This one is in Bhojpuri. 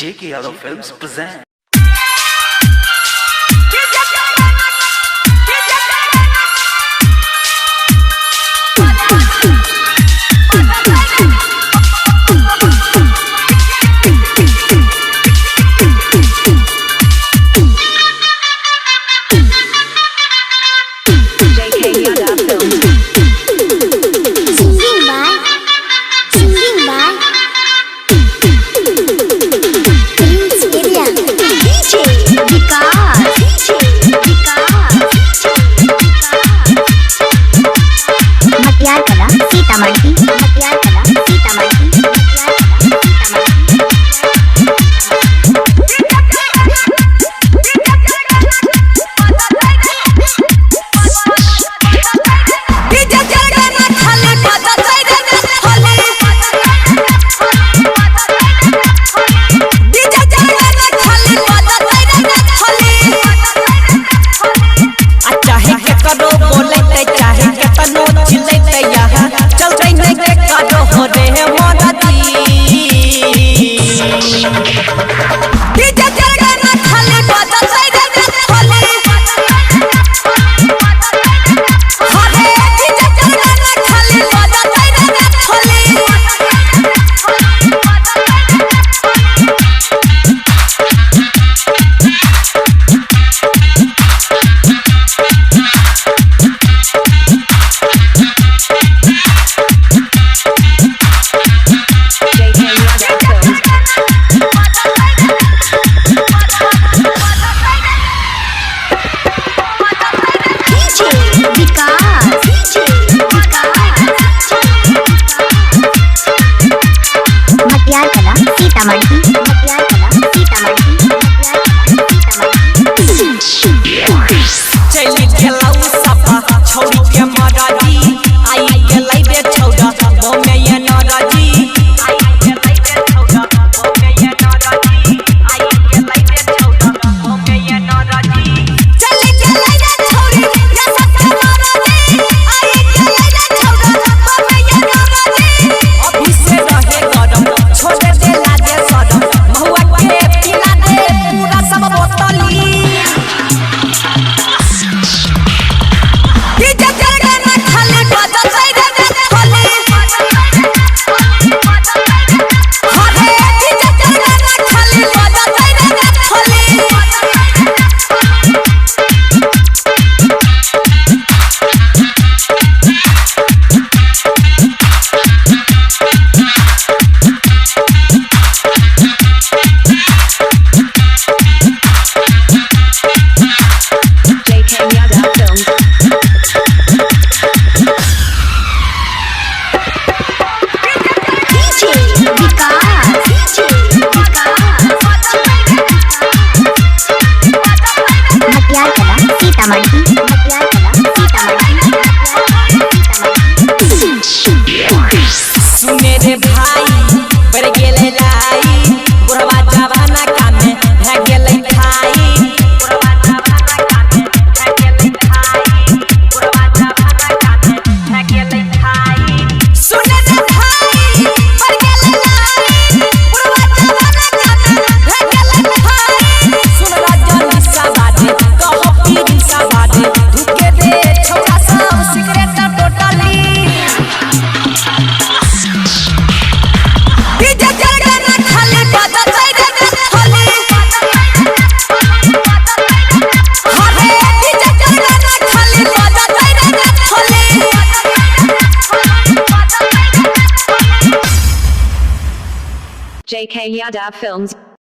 J.K. Yadav Films present. सुने रे भाई पर गेले लाई बुढ़वा जवाना कामे भे गेले खाई बुढ़वा जवाना कामे भे गेले खाई बुढ़वा जवाना कामे भे गेले खाई सुने रे भाई पर गेले लाई बुढ़वा जवाना कामे भे गेले खाई सुन राजा सा बाजे कहो पीरी सा बाजे धुके दे छोरा सा cigarette totally J.K. Yadav Films.